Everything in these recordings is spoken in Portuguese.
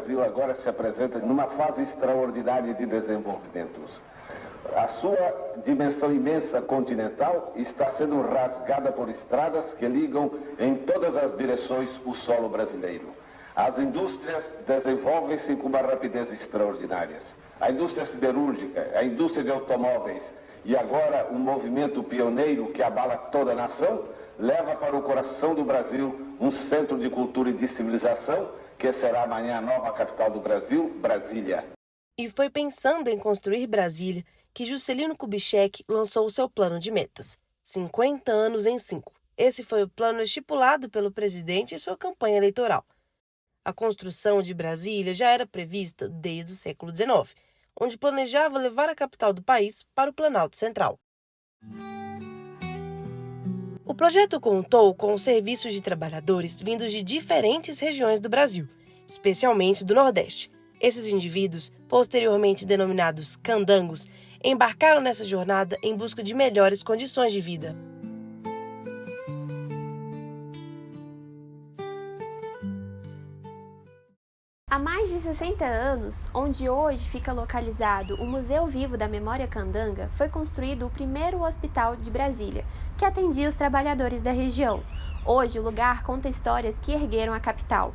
Brasil agora se apresenta numa fase extraordinária de desenvolvimento. A sua dimensão imensa continental está sendo rasgada por estradas que ligam em todas as direções o solo brasileiro. As indústrias desenvolvem-se com uma rapidez extraordinária. A indústria siderúrgica, a indústria de automóveis e agora um movimento pioneiro que abala toda a nação, leva para o coração do Brasil um centro de cultura e de civilização que será amanhã a nova capital do Brasil, Brasília. E foi pensando em construir Brasília que Juscelino Kubitschek lançou o seu plano de metas. 50 anos em 5. Esse foi o plano estipulado pelo presidente em sua campanha eleitoral. A construção de Brasília já era prevista desde o século XIX, onde planejava levar a capital do país para o Planalto Central. O projeto contou com serviços de trabalhadores vindos de diferentes regiões do Brasil, especialmente do Nordeste. Esses indivíduos, posteriormente denominados candangos, embarcaram nessa jornada em busca de melhores condições de vida. Há mais de 60 anos, onde hoje fica localizado o Museu Vivo da Memória Candanga, foi construído o primeiro hospital de Brasília, que atendia os trabalhadores da região. Hoje, o lugar conta histórias que ergueram a capital.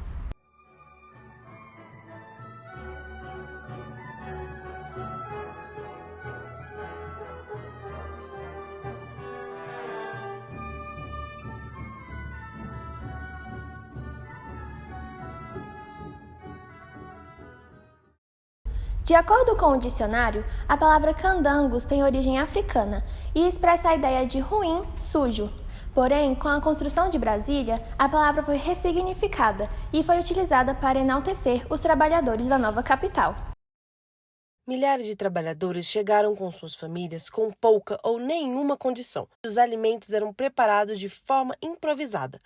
De acordo com o dicionário, a palavra candangos tem origem africana e expressa a ideia de ruim, sujo. Porém, com a construção de Brasília, a palavra foi ressignificada e foi utilizada para enaltecer os trabalhadores da nova capital. Milhares de trabalhadores chegaram com suas famílias com pouca ou nenhuma condição. Os alimentos eram preparados de forma improvisada.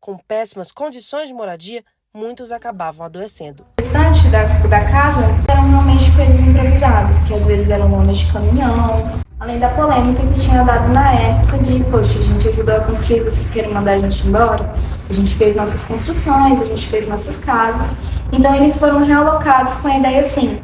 Com péssimas condições de moradia, muitos acabavam adoecendo. O restante da casa eram realmente coisas improvisadas, que às vezes eram lonas de caminhão, além da polêmica que tinha dado na época de, poxa, a gente ajudou a construir, vocês querem mandar a gente embora? A gente fez nossas construções, a gente fez nossas casas, então eles foram realocados com a ideia assim,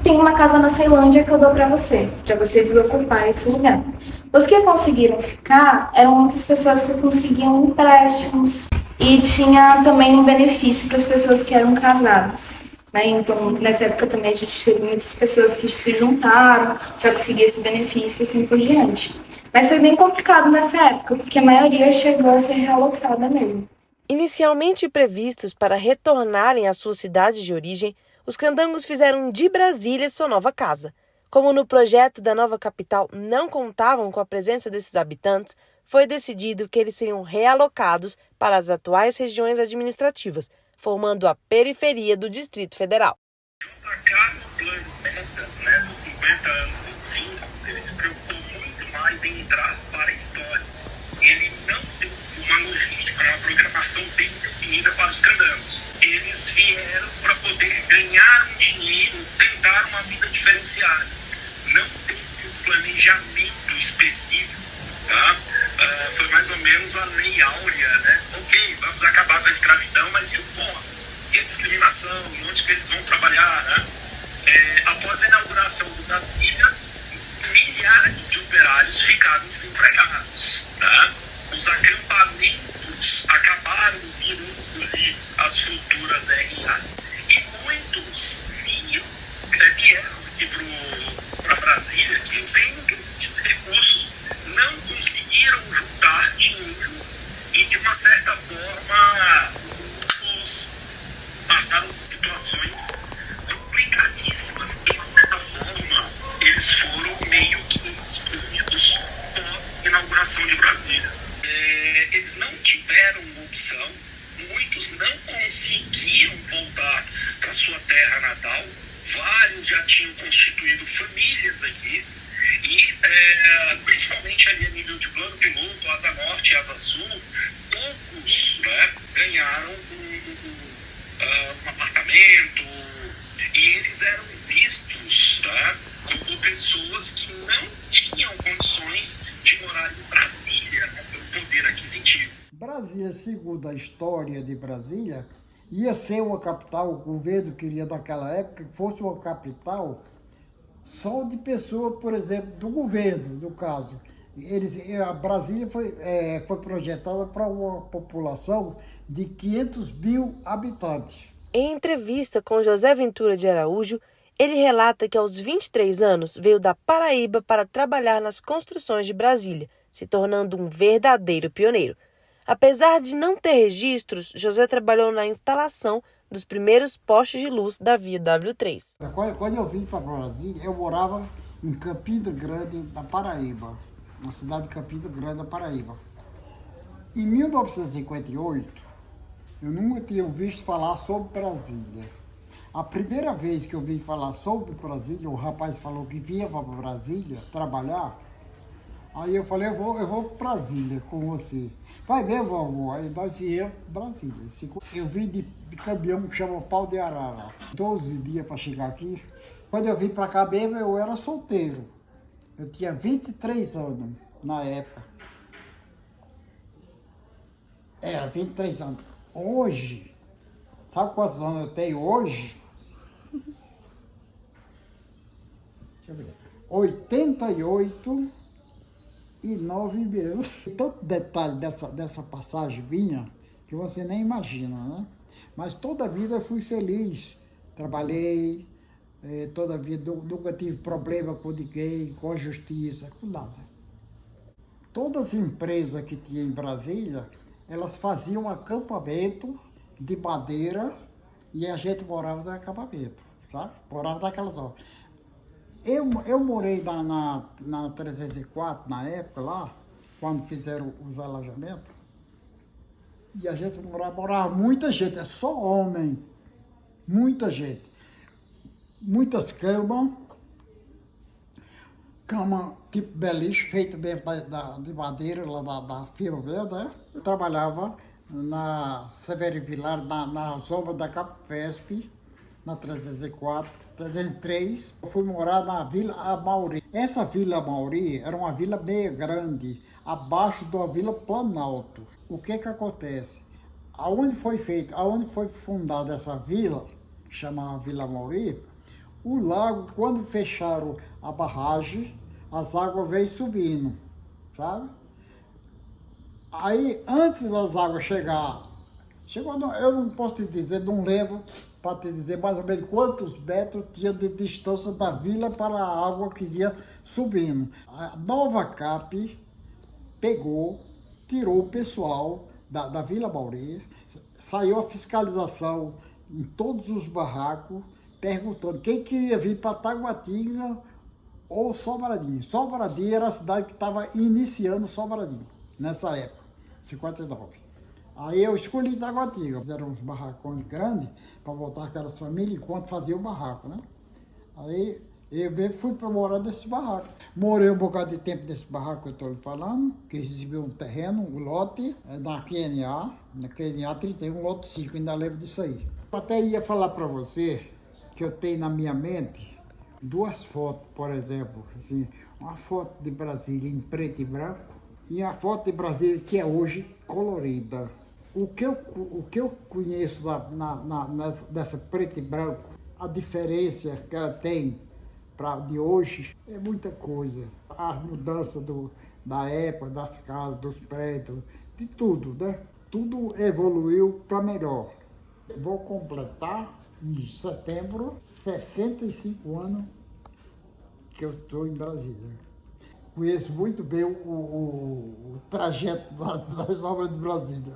tem uma casa na Ceilândia que eu dou para você desocupar esse lugar. Os que conseguiram ficar eram muitas pessoas que conseguiam empréstimos, e tinha também um benefício para as pessoas que eram casadas, né? Então, nessa época também a gente teve muitas pessoas que se juntaram para conseguir esse benefício e assim por diante. Mas foi bem complicado nessa época, porque a maioria chegou a ser realocada mesmo. Inicialmente previstos para retornarem às suas cidades de origem, os candangos fizeram de Brasília sua nova casa. Como no projeto da nova capital não contavam com a presença desses habitantes, foi decidido que eles seriam realocados para as atuais regiões administrativas, formando a periferia do Distrito Federal. Cá no plano metas, dos 50 anos em 5, ele se preocupou muito mais em entrar para a história. Ele não tem uma logística, uma programação bem definida para os candangos. Eles vieram para poder ganhar um dinheiro, tentar uma vida diferenciada. Não tem um planejamento específico. Tá? Foi mais ou menos a lei áurea, né? Ok, vamos acabar com a escravidão, mas e o pós? E a discriminação? E onde que eles vão trabalhar, né? Após a inauguração do Brasília, milhares de operários ficaram desempregados, tá? Os acampamentos acabaram virando ali as futuras RAs e muitos vieram aqui para Brasília, que sem grandes recursos não conseguiram juntar dinheiro e, de uma certa forma, muitos passaram por situações complicadíssimas. De uma certa forma, eles foram meio que excluídos pós-inauguração de Brasília. Eles não tiveram opção, muitos não conseguiram voltar para sua terra natal, vários já tinham constituído famílias aqui. E, principalmente ali a nível de plano piloto, Asa Norte e Asa Sul, poucos, né, ganharam um apartamento e eles eram vistos, né, como pessoas que não tinham condições de morar em Brasília, né, pelo poder aquisitivo. Brasília, segundo a história de Brasília, ia ser uma capital, o governo queria naquela época que fosse uma capital só de pessoas, por exemplo, do governo, no caso. A Brasília foi projetada para uma população de 500 mil habitantes. Em entrevista com José Ventura de Araújo, ele relata que aos 23 anos veio da Paraíba para trabalhar nas construções de Brasília, se tornando um verdadeiro pioneiro. Apesar de não ter registros, José trabalhou na instalação dos primeiros postes de luz da Via W3. Quando eu vim para Brasília, eu morava em Campina Grande, na Paraíba, na cidade de Campina Grande, na Paraíba. Em 1958, eu nunca tinha visto falar sobre Brasília. A primeira vez que eu vim falar sobre Brasília, o rapaz falou que vinha para Brasília trabalhar. Aí eu falei, eu vou para Brasília com você. Vai ver, vovô. Aí nós viemos para Brasília. Eu vim de caminhão que chama Pau de Arara. 12 dias para chegar aqui. Quando eu vim para cá mesmo, eu era solteiro. Eu tinha 23 anos na época. Era 23 anos. Hoje, sabe quantos anos eu tenho hoje? Deixa eu ver. 88 e 9 meses. Tanto detalhe dessa passagem minha que você nem imagina, né? Mas toda a vida eu fui feliz. Trabalhei, toda a vida nunca tive problema com ninguém, com a justiça, com nada. Todas as empresas que tinha em Brasília, elas faziam acampamento de madeira e a gente morava no acampamento, sabe? Morava naquelas horas. Eu morei na 304, na época lá, quando fizeram os alojamentos, e a gente morava muita gente, é só homem, muita gente. Muitas camas, cama tipo beliche, feita mesmo de madeira, lá da firma mesmo, né? Eu trabalhava na Severo Vilar, na sombra da Capfesp, na 304, 303. Eu fui morar na Vila Amauri. Essa Vila Amauri era uma vila meio grande, abaixo da Vila Planalto. O que acontece? Aonde foi fundada essa vila, chamada Vila Amauri, o lago, quando fecharam a barragem, as águas veio subindo, sabe? Aí, antes das águas eu não posso te dizer, não lembro para te dizer mais ou menos quantos metros tinha de distância da vila para a água que vinha subindo. A Nova Cap tirou o pessoal da Vila Amauri, saiu a fiscalização em todos os barracos, perguntando quem queria vir para Taguatinga ou Sobradinho. Sobradinho era a cidade que estava iniciando Sobradinho, nessa época, 59. Aí eu escolhi Taguatinga. Fizeram uns barracões grandes para botar aquelas famílias enquanto fazia o barraco, né? Aí eu mesmo fui para morar nesse barraco. Morei um bocado de tempo nesse barraco que eu estou lhe falando, que recebeu um terreno, um lote, na QNA 31, lote 5, ainda lembro disso aí. Eu até ia falar para você que eu tenho na minha mente duas fotos, por exemplo, assim, uma foto de Brasília em preto e branco e a foto de Brasília que é hoje colorida. O que eu conheço dessa preto e branco, a diferença que ela tem de hoje é muita coisa. A mudança da época, das casas, dos prédios, de tudo, né? Tudo evoluiu para melhor. Vou completar em setembro 65 anos que eu estou em Brasília. Conheço muito bem o trajeto das obras de Brasília.